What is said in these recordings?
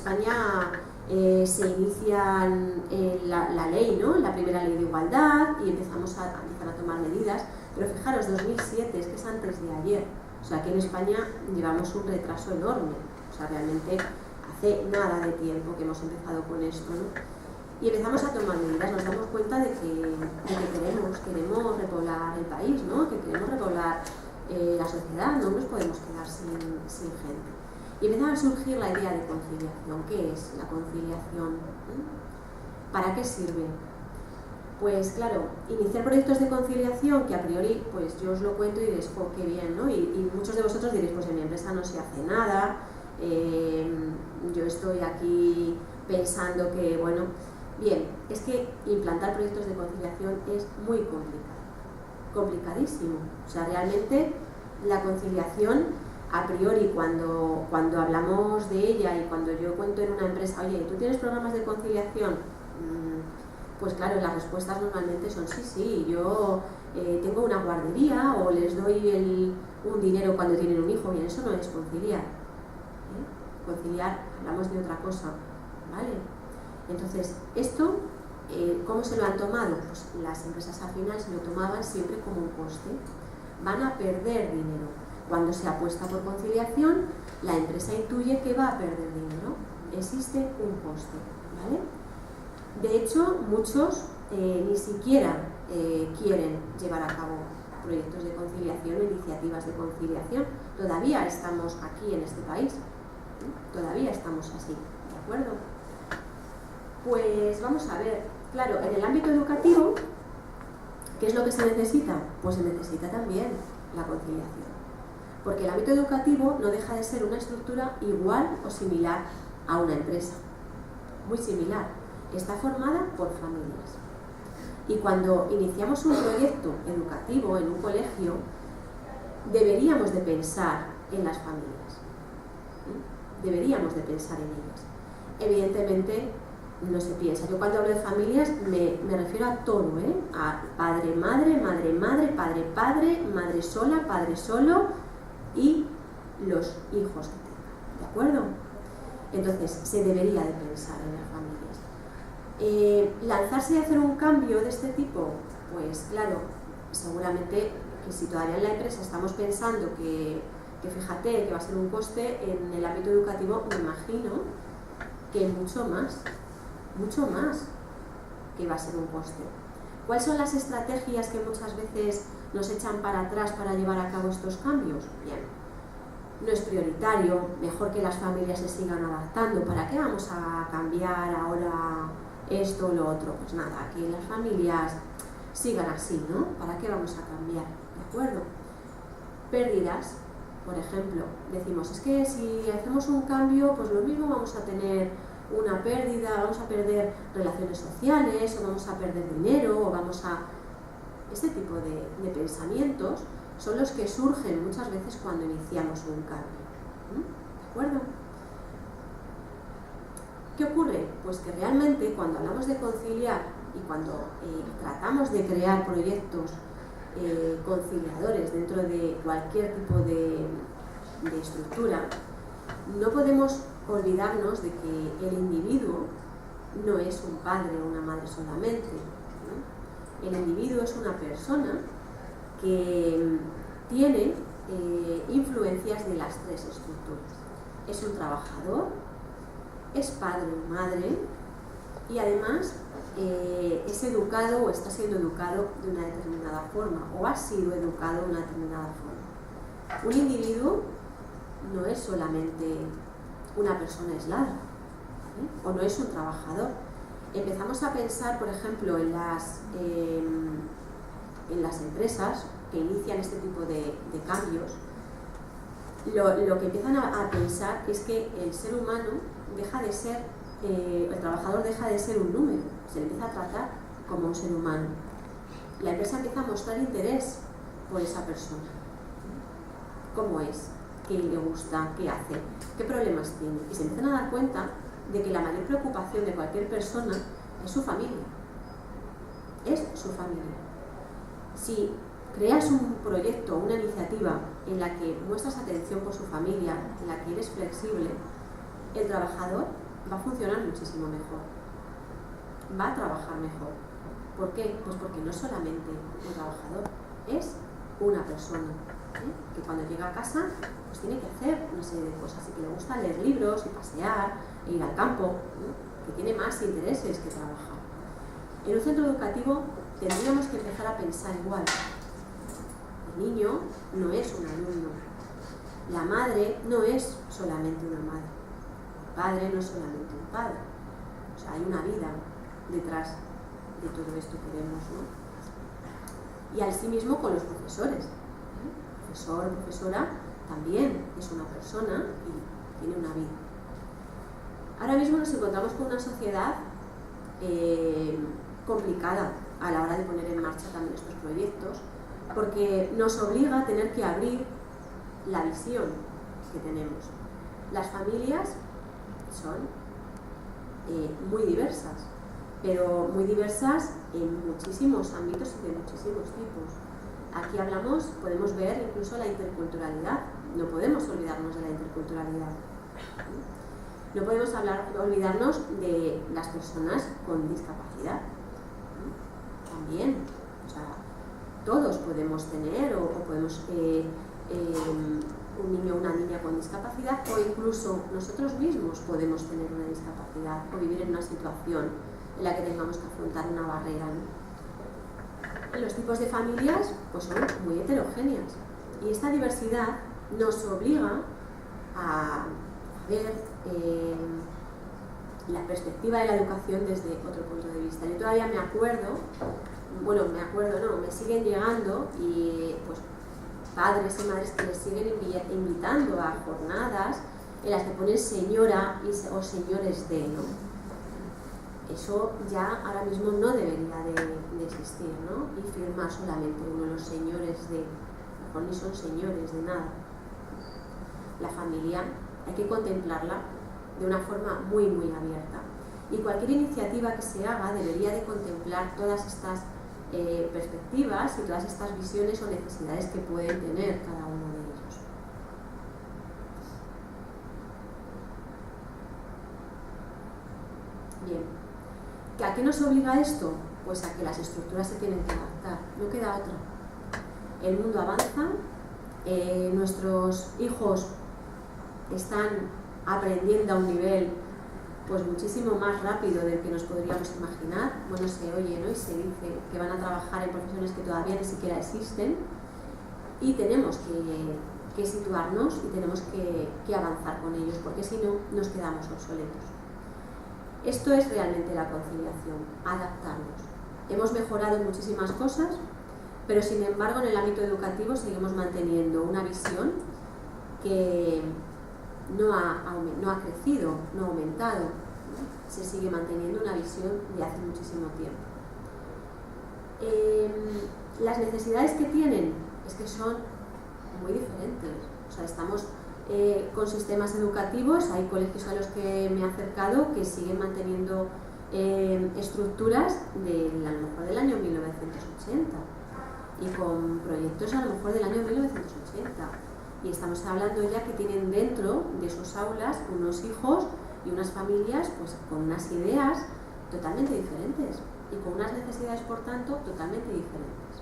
España se inicia la ley, ¿no? La primera ley de igualdad y empiezan a tomar medidas, pero fijaros, 2007, es que es antes de ayer, o sea, aquí en España llevamos un retraso enorme, o sea, realmente hace nada de tiempo que hemos empezado con esto, ¿no? Y empezamos a tomar medidas, nos damos cuenta de que queremos repoblar el país, ¿no? Que queremos repoblar la sociedad, no nos podemos quedar sin gente. Y empieza a surgir la idea de conciliación. ¿Qué es la conciliación? ¿Para qué sirve? Pues claro, iniciar proyectos de conciliación que a priori, pues yo os lo cuento y diréis, oh, qué bien, ¿no? Y muchos de vosotros diréis, pues en mi empresa no se hace nada, yo estoy aquí pensando que, bueno, bien, es que implantar proyectos de conciliación es muy complicado, complicadísimo. O sea, realmente la conciliación, a priori, cuando hablamos de ella y cuando yo cuento en una empresa, oye, ¿tú tienes programas de conciliación? Pues claro, las respuestas normalmente son sí, yo tengo una guardería o les doy un dinero cuando tienen un hijo, y eso no es conciliar. Conciliar, hablamos de otra cosa, ¿vale? Entonces, esto, ¿cómo se lo han tomado? Pues las empresas al final se lo tomaban siempre como un coste. Van a perder dinero. Cuando se apuesta por conciliación, la empresa intuye que va a perder dinero. Existe un coste, ¿vale? De hecho, muchos ni siquiera quieren llevar a cabo proyectos de conciliación o iniciativas de conciliación. Todavía estamos aquí en este país, todavía estamos así, ¿de acuerdo? Pues vamos a ver, claro, en el ámbito educativo, ¿qué es lo que se necesita? Pues se necesita también la conciliación. Porque el ámbito educativo no deja de ser una estructura igual o similar a una empresa. Muy similar. Está formada por familias. Y cuando iniciamos un proyecto educativo en un colegio, deberíamos de pensar en las familias. Deberíamos de pensar en ellas. Evidentemente, no se piensa. Yo cuando hablo de familias me refiero a todo, a padre, madre, madre, madre, padre, padre, madre sola, padre solo y los hijos que tengan, ¿de acuerdo? Entonces, se debería de pensar en las familias. ¿Lanzarse y hacer un cambio de este tipo? Pues claro, seguramente que si todavía en la empresa estamos pensando que fíjate que va a ser un coste, en el ámbito educativo me imagino que mucho más que va a ser un coste. ¿Cuáles son las estrategias que muchas veces nos echan para atrás para llevar a cabo estos cambios? Bien, no es prioritario, mejor que las familias se sigan adaptando. ¿Para qué vamos a cambiar ahora esto o lo otro? Pues nada, que las familias sigan así, ¿no? ¿Para qué vamos a cambiar? ¿De acuerdo? Pérdidas, por ejemplo, decimos, es que si hacemos un cambio, pues lo mismo vamos a tener una pérdida, vamos a perder relaciones sociales, o vamos a perder dinero, o vamos a... Este tipo de pensamientos son los que surgen muchas veces cuando iniciamos un cambio. ¿De acuerdo? ¿Qué ocurre? Pues que realmente cuando hablamos de conciliar y cuando tratamos de crear proyectos conciliadores dentro de cualquier tipo de estructura, no podemos olvidarnos de que el individuo no es un padre o una madre solamente, ¿no? El individuo es una persona que tiene influencias de las tres estructuras. Es un trabajador, es padre o madre y además es educado o está siendo educado de una determinada forma o ha sido educado de una determinada forma. Un individuo no es solamente una persona aislada, ¿sí? O no es un trabajador. Empezamos a pensar, por ejemplo, en las empresas que inician este tipo de cambios, lo que empiezan a pensar es que el ser humano deja de ser, el trabajador deja de ser un número, se le empieza a tratar como un ser humano. La empresa empieza a mostrar interés por esa persona. ¿Cómo es? ¿Qué le gusta? ¿Qué hace? ¿Qué problemas tiene? Y se empiezan a dar cuenta de que la mayor preocupación de cualquier persona es su familia. Es su familia. Si creas un proyecto, una iniciativa en la que muestras atención por su familia, en la que eres flexible, el trabajador va a funcionar muchísimo mejor, va a trabajar mejor. ¿Por qué? Pues porque no es solamente un trabajador, es una persona, que cuando llega a casa pues tiene que hacer una serie de cosas, y que le gusta leer libros y pasear e ir al campo, que tiene más intereses que trabajar. En un centro educativo tendríamos que empezar a pensar igual. El niño no es un alumno, la madre no es solamente una madre, el padre no es solamente un padre, o sea, hay una vida detrás de todo esto que vemos, ¿no? Y así mismo con los profesores. El profesor o profesora también es una persona y tiene una vida. Ahora mismo nos encontramos con una sociedad complicada a la hora de poner en marcha también estos proyectos, porque nos obliga a tener que abrir la visión que tenemos. Las familias son muy diversas, pero muy diversas en muchísimos ámbitos y de muchísimos tipos. Aquí podemos ver incluso la interculturalidad, no podemos olvidarnos de la interculturalidad. No podemos olvidarnos de las personas con discapacidad. También, o sea, todos podemos tener o podemos un niño o una niña con discapacidad, o incluso nosotros mismos podemos tener una discapacidad o vivir en una situación en la que tengamos que afrontar una barrera, ¿no? Los tipos de familias pues son muy heterogéneas, y esta diversidad nos obliga a ver la perspectiva de la educación desde otro punto de vista. Yo todavía me siguen llegando y pues padres y madres que les siguen invitando a jornadas en las que ponen señora o señores de, ¿no? Eso ya ahora mismo no debería de existir, ¿no? Y firmar solamente uno, los señores de, mejor ni son señores de nada. La familia hay que contemplarla de una forma muy, muy abierta. Y cualquier iniciativa que se haga debería de contemplar todas estas perspectivas y todas estas visiones o necesidades que pueden tener cada uno de ellos. Bien, ¿a qué nos obliga esto? Pues a que las estructuras se tienen que adaptar, no queda otra. El mundo avanza, nuestros hijos están aprendiendo a un nivel pues muchísimo más rápido del que nos podríamos imaginar. Bueno, se oye, ¿no? Y se dice que van a trabajar en profesiones que todavía ni siquiera existen, y tenemos que situarnos y tenemos que avanzar con ellos, porque si no nos quedamos obsoletos. Esto es realmente la conciliación, adaptarnos. Hemos mejorado en muchísimas cosas, pero sin embargo en el ámbito educativo seguimos manteniendo una visión que no ha crecido, no ha aumentado, ¿no? Se sigue manteniendo una visión de hace muchísimo tiempo. Las necesidades que tienen es que son muy diferentes. O sea, estamos con sistemas educativos, hay colegios a los que me he acercado que siguen manteniendo estructuras a lo mejor del año 1980 y con proyectos a lo mejor del año 1980. Y estamos hablando ya que tienen dentro de sus aulas unos hijos y unas familias pues con unas ideas totalmente diferentes y con unas necesidades, por tanto, totalmente diferentes.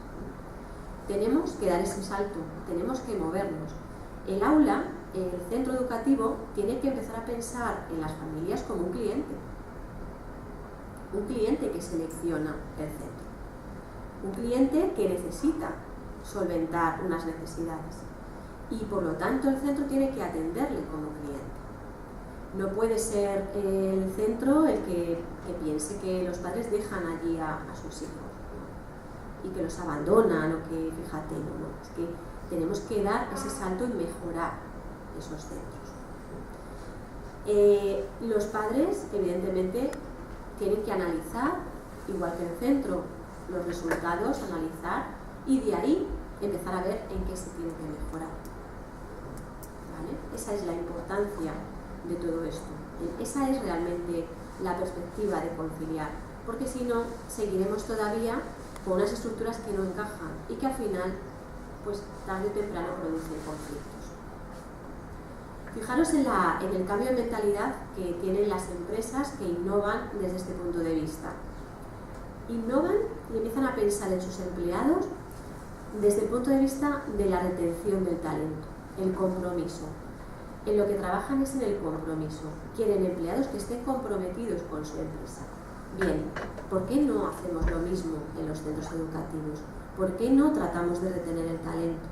Tenemos que dar ese salto, tenemos que movernos. El aula, el centro educativo, tiene que empezar a pensar en las familias como un cliente que selecciona el centro, un cliente que necesita solventar unas necesidades. Y por lo tanto el centro tiene que atenderle como cliente. No puede ser el centro el que piense que los padres dejan allí a sus hijos, ¿no? Y que los abandonan, o que, fíjate, no. Es que tenemos que dar ese salto y mejorar esos centros. Los padres, evidentemente, tienen que analizar, igual que el centro, los resultados, analizar, y de ahí empezar a ver en qué se tiene que mejorar. ¿Vale? Esa es la importancia de todo esto. Esa es realmente la perspectiva de conciliar, porque si no, seguiremos todavía con unas estructuras que no encajan y que al final, pues tarde o temprano producen conflictos. Fijaros en el cambio de mentalidad que tienen las empresas que innovan desde este punto de vista. Innovan y empiezan a pensar en sus empleados desde el punto de vista de la retención del talento, el compromiso. En lo que trabajan es en el compromiso. Quieren empleados que estén comprometidos con su empresa. Bien, ¿por qué no hacemos lo mismo en los centros educativos? ¿Por qué no tratamos de retener el talento?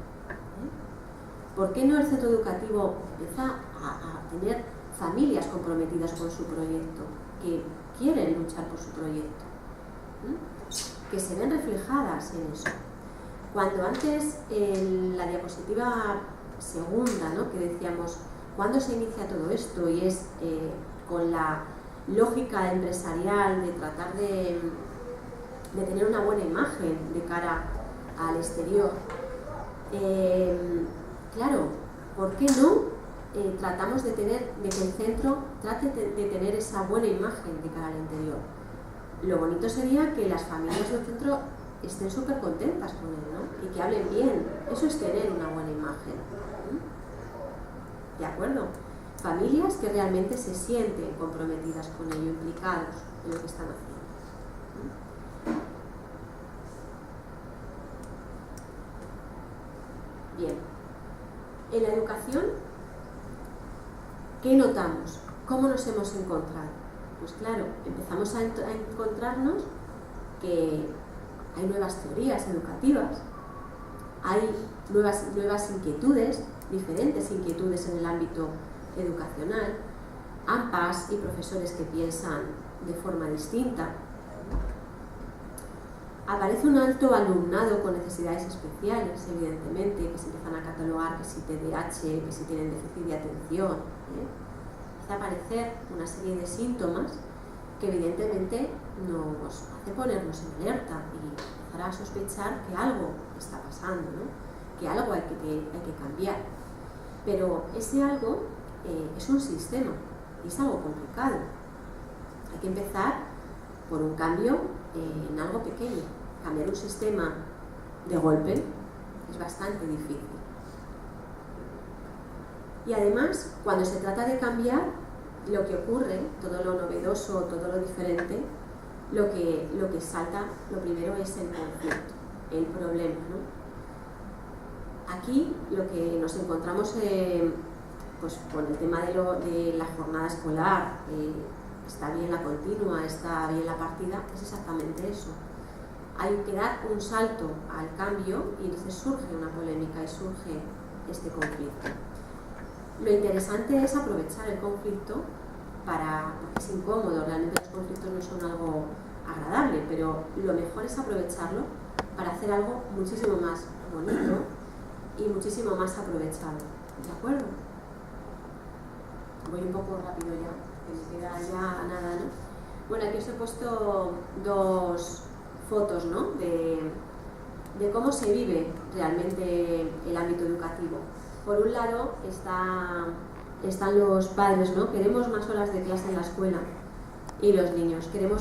¿Por qué no el centro educativo empieza a tener familias comprometidas con su proyecto, que quieren luchar por su proyecto, que se ven reflejadas en eso? Cuando antes, en la diapositiva segunda, ¿no?, que decíamos, ¿cuándo se inicia todo esto? Y es con la lógica empresarial de tratar de tener una buena imagen de cara al exterior. Claro, ¿por qué no tratamos de que el centro trate de tener esa buena imagen de cara al interior? Lo bonito sería que las familias del centro estén súper contentas con él, ¿no? Y que hablen bien. Eso es tener una buena imagen. ¿De acuerdo? Familias que realmente se sienten comprometidas con ello, implicados en lo que están haciendo. Bien. En la educación, ¿qué notamos? ¿Cómo nos hemos encontrado? Pues claro, empezamos a encontrarnos que hay nuevas teorías educativas, hay nuevas inquietudes, diferentes inquietudes en el ámbito educacional, AMPAs y profesores que piensan de forma distinta. Aparece un alto alumnado con necesidades especiales, evidentemente, que se empiezan a catalogar que si TDAH, que si tienen déficit de atención. Empieza a aparecer una serie de síntomas que evidentemente nos hace ponernos en alerta y empezar a sospechar que algo está pasando, ¿no?, que algo hay que cambiar. Pero ese algo es un sistema y es algo complicado. Hay que empezar por un cambio en algo pequeño. Cambiar un sistema de golpe es bastante difícil. Y además, cuando se trata de cambiar, lo que ocurre, todo lo novedoso, todo lo diferente, lo que salta, lo primero es el conflicto, el problema, ¿no? Aquí lo que nos encontramos pues con el tema de la jornada escolar, está bien la continua, está bien la partida, es exactamente eso. Hay que dar un salto al cambio y entonces surge una polémica y surge este conflicto. Lo interesante es aprovechar el conflicto porque es incómodo, realmente los conflictos no son algo agradable, pero lo mejor es aprovecharlo para hacer algo muchísimo más bonito y muchísimo más aprovechado. ¿De acuerdo? Voy un poco rápido ya, que me queda ya nada, ¿no? Bueno, aquí os he puesto dos fotos, ¿no?, de cómo se vive realmente el ámbito educativo. Por un lado están los padres, ¿no? Queremos más horas de clase en la escuela, y los niños, queremos